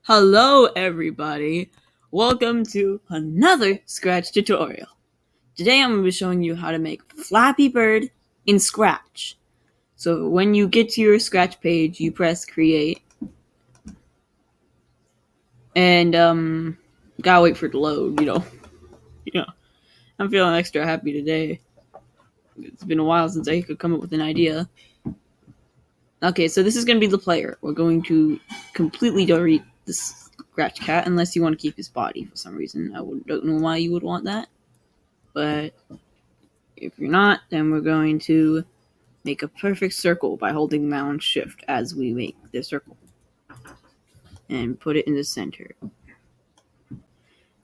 Hello everybody, welcome to another Scratch tutorial. Today I'm going to be showing you how to make Flappy Bird in Scratch. So when you get to your Scratch page, you press create. And gotta wait for it to load, I'm feeling extra happy today. It's been a while since I could come up with an idea. Okay, so this is going to be the player. We're going to completely delete this Scratch Cat unless you want to keep his body for some reason. I don't know why you would want that. But if you're not, then we're going to make a perfect circle by holding down shift as we make the circle. And put it in the center.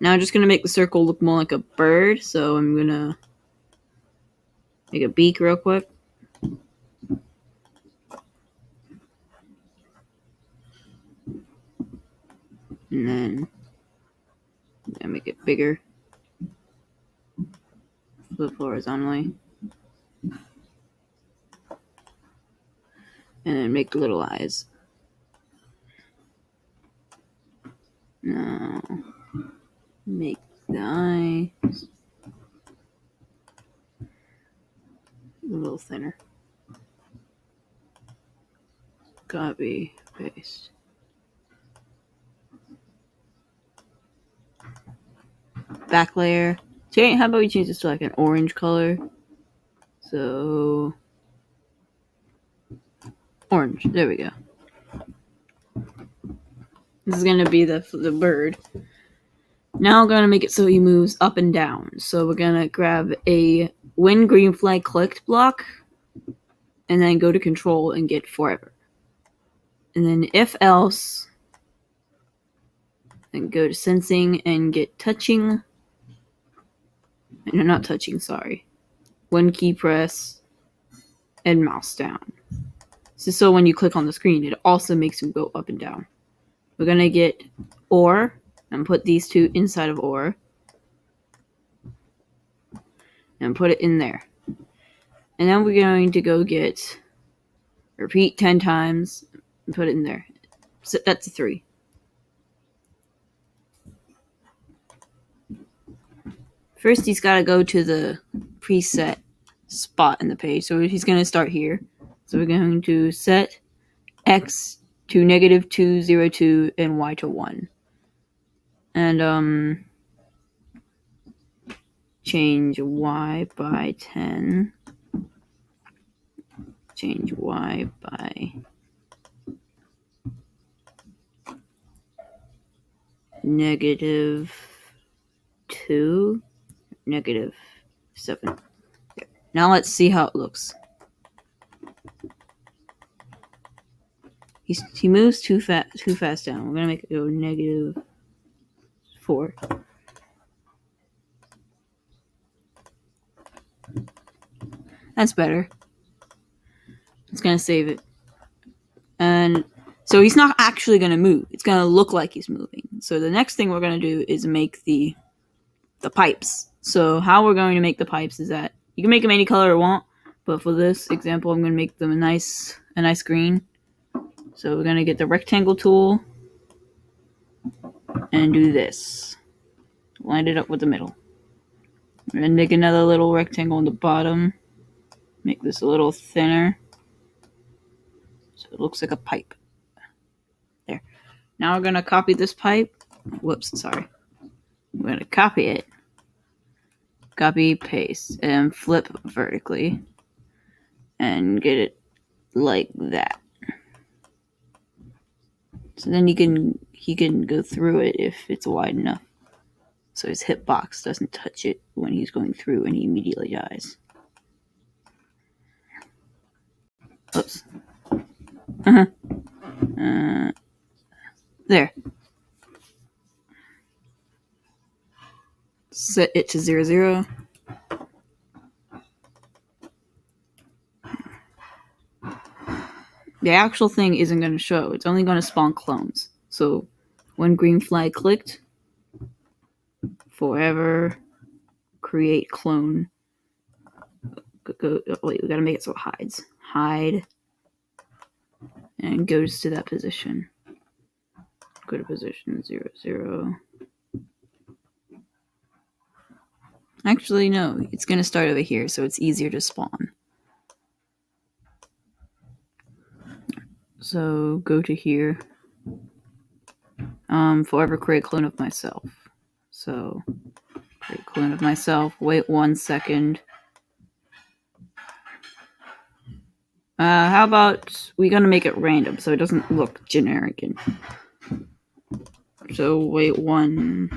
Now I'm just going to make the circle look more like a bird. So I'm going to make a beak real quick. And then make it bigger. Flip horizontally. And then make little eyes. Now, make the eyes a little thinner. Copy, paste. Back layer. So how about we change this to like an orange color? So orange. There we go. This is gonna be the bird. Now I'm gonna make it so he moves up and down. So we're gonna grab a when green flag clicked block, and then go to control and get forever. And then if else, then go to sensing and get touching. No, not touching, sorry. One key press and mouse down. So when you click on the screen, it also makes him go up and down. We're gonna get OR and put these two inside of OR and put it in there. And then we're going to go get repeat 10 times and put it in there. So that's a 3. First, he's got to go to the preset spot in the page. So he's going to start here. So we're going to set X to -202 and Y to 1. And change Y by 10. Change Y by -2, -7. Now let's see how it looks. He moves too fast down. We're gonna make it go -4. That's better. It's gonna save it. And so he's not actually gonna move. It's gonna look like he's moving. So the next thing we're gonna do is make the pipes. So how we're going to make the pipes is that you can make them any color you want, but for this example, I'm gonna make them a nice green. So we're gonna get the rectangle tool and do this. Line it up with the middle. We're gonna make another little rectangle on the bottom. Make this a little thinner so it looks like a pipe. There. Now we're gonna copy this pipe. Whoops, sorry. We're gonna copy it. Copy, paste, and flip vertically. And get it like that. So then he can go through it if it's wide enough. So his hitbox doesn't touch it when he's going through and he immediately dies. Oops. There. Set it to 0, 0. The actual thing isn't going to show. It's only going to spawn clones. So when green flag clicked, forever create clone. Wait, we got to make it so it hides. Hide. And goes to that position. Go to position 0, 0. Actually, no. It's going to start over here, so it's easier to spawn. So go to here. Forever create a clone of myself. So create a clone of myself. Wait 1 second. How about we're gonna make it random so it doesn't look generic. So wait 1.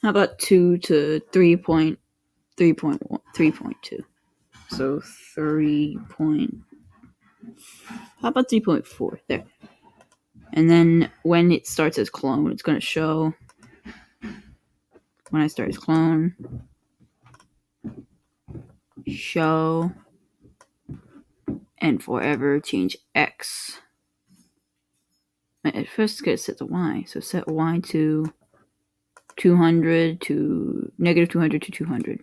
How about 2 to 3.2. So 3. How about 3.4? There. And then when it starts as clone, it's gonna show. When I start as clone, show, and forever change X. At first, it's gonna set the Y. So set Y to 200 to negative 200 to 200.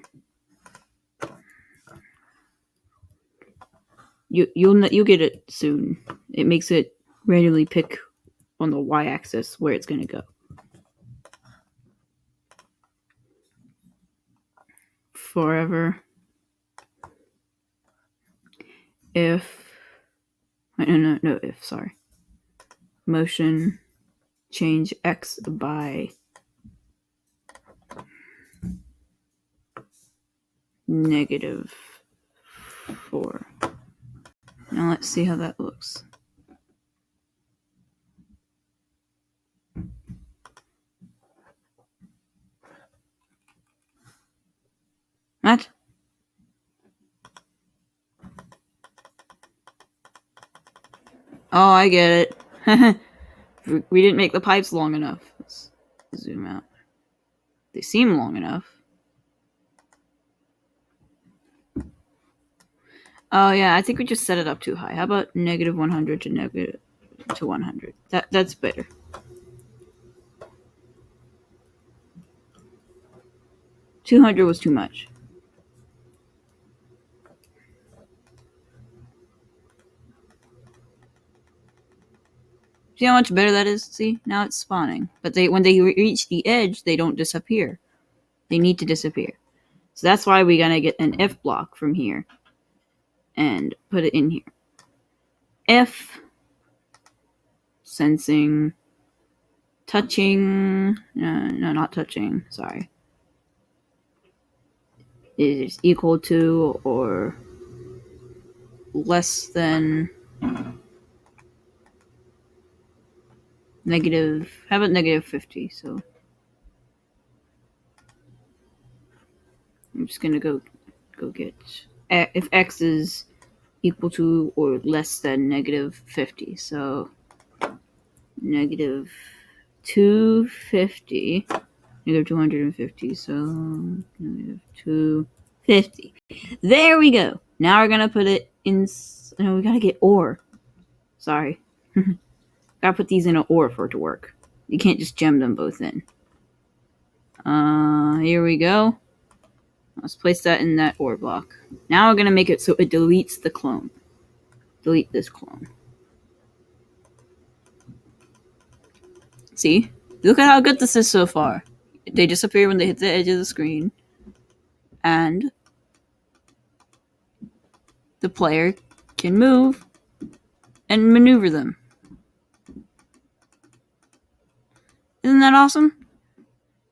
You'll get it soon. It makes it randomly pick on the Y-axis where it's gonna go. Forever. If no if, sorry. Motion change X by negative 4. Now let's see how that looks. What? Oh, I get it. We didn't make the pipes long enough. Let's zoom out. They seem long enough. Oh yeah, I think we just set it up too high. How about negative 100 to 100? That's better. $200 was too much. See how much better that is? See, now it's spawning. But when they reach the edge, they don't disappear. They need to disappear. So that's why we're gonna get an if block from here and put it in here. If sensing touching, no, not touching. Sorry. Is equal to or less than negative. How about negative 50? So I'm just gonna go get if x is equal to or less than negative 50. So negative 250, negative 250. So negative 250. There we go. Now we're gonna put it in. No, we gotta get ore. Sorry. Gotta put these in an ore for it to work. You can't just gem them both in. Here we go. Let's place that in that ore block. Now we're gonna make it so it deletes the clone. Delete this clone. See? Look at how good this is so far. They disappear when they hit the edge of the screen. And the player can move and maneuver them. Isn't that awesome?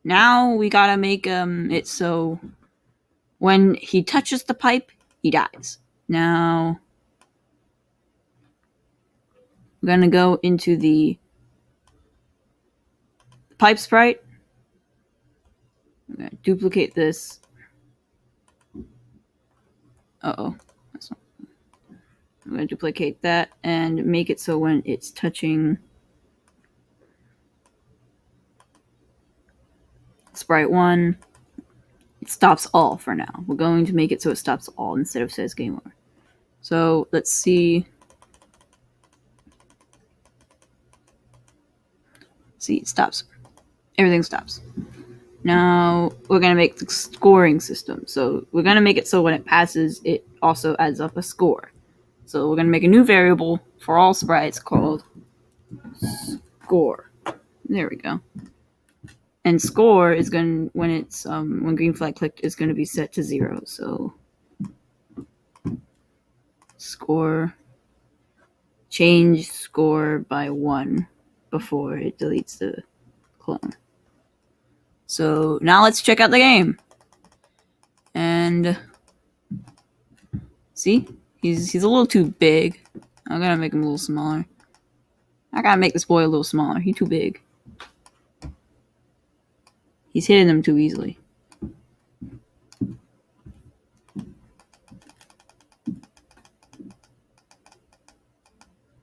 Now we gotta make it so when he touches the pipe, he dies. Now we're gonna go into the pipe sprite. I'm gonna duplicate this. I'm gonna duplicate that and make it so when it's touching sprite 1, it stops all for now. We're going to make it so it stops all instead of says game over. So let's see. See, it stops. Everything stops. Now we're going to make the scoring system. So we're going to make it so when it passes, it also adds up a score. So we're going to make a new variable for all sprites called score. There we go. And score is going when it's when green flag clicked is going to be set to 0. So score, change score by 1 before it deletes the clone. So now let's check out the game. And see, he's a little too big. I gotta make him a little smaller. I gotta make this boy a little smaller. He's too big. He's hitting them too easily.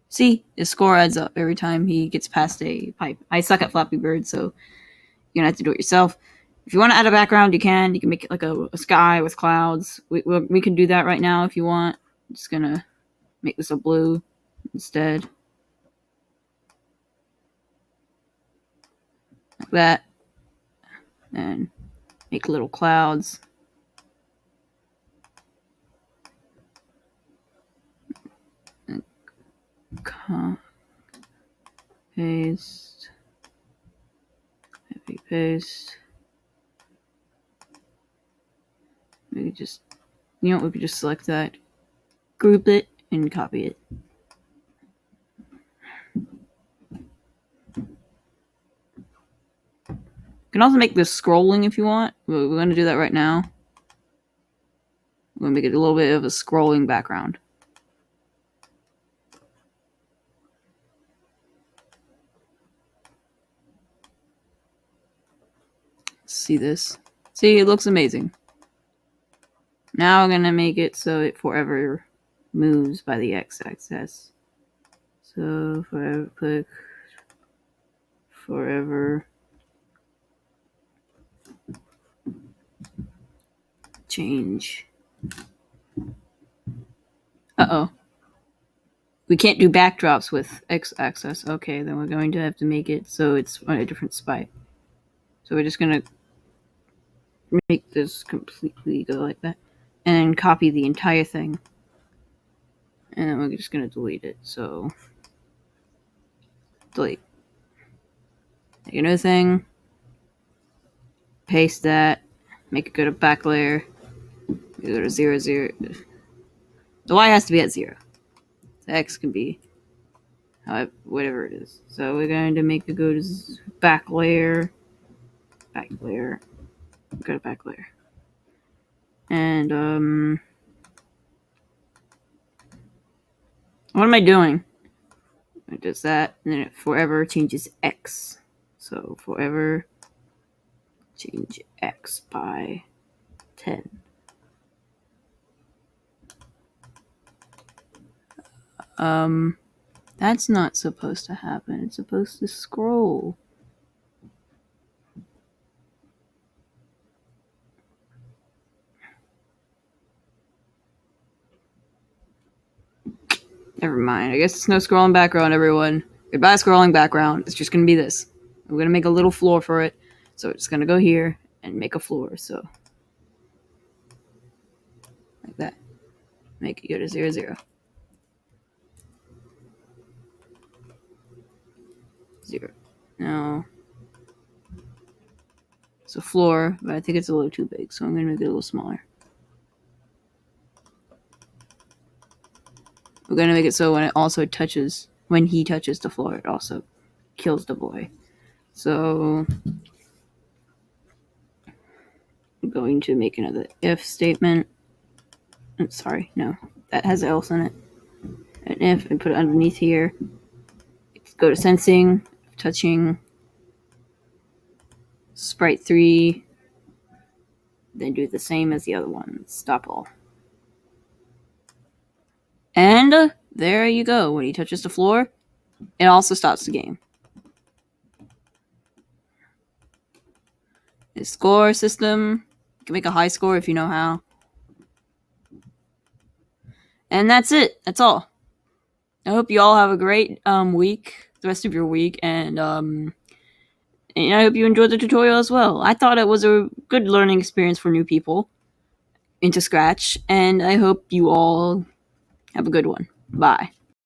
See, his score adds up every time he gets past a pipe. I suck at Flappy Bird, so you're gonna have to do it yourself. If you want to add a background, you can. You can make it like a sky with clouds. We can do that right now if you want. I'm just gonna make this a blue instead. Like that. And make little clouds. And paste. Copy paste. We could just, we could just select that, group it, and copy it. You can also make this scrolling if you want. We're going to do that right now. We're going to make it a little bit of a scrolling background. See this? See, it looks amazing. Now I'm going to make it so it forever moves by the x-axis. So forever, click, forever, change. Uh-oh. We can't do backdrops with x-axis. Okay, then we're going to have to make it so it's on a different spot. So we're just going to make this completely go like that. And then copy the entire thing. And then we're just going to delete it. So, delete. Make another thing. Paste that. Make it go to back layer. Go to 0, 0. The Y has to be at 0. The X can be whatever it is. So we're going to make it go to back layer. Back layer. Go to back layer. And, what am I doing? It does that, and then it forever changes X. So forever change X by 10. That's not supposed to happen. It's supposed to scroll. Never mind. I guess it's no scrolling background, everyone. Goodbye scrolling background. It's just going to be this. I'm going to make a little floor for it. So it's going to go here and make a floor. So like that. Make it go to 0, 0. 0. Now, it's a floor, but I think it's a little too big. So I'm going to make it a little smaller. We're going to make it so when it also touches, when he touches the floor, it also kills the boy. So I'm going to make another if statement. Sorry, no, that has else in it. An if and put it underneath here. Go to sensing, touching, sprite 3, then do the same as the other one. Stop all. And there you go. When he touches the floor, it also stops the game. The score system. You can make a high score if you know how. And that's it. That's all. I hope you all have a great week, the rest of your week, and I hope you enjoyed the tutorial as well. I thought it was a good learning experience for new people into Scratch, and I hope you all have a good one. Bye.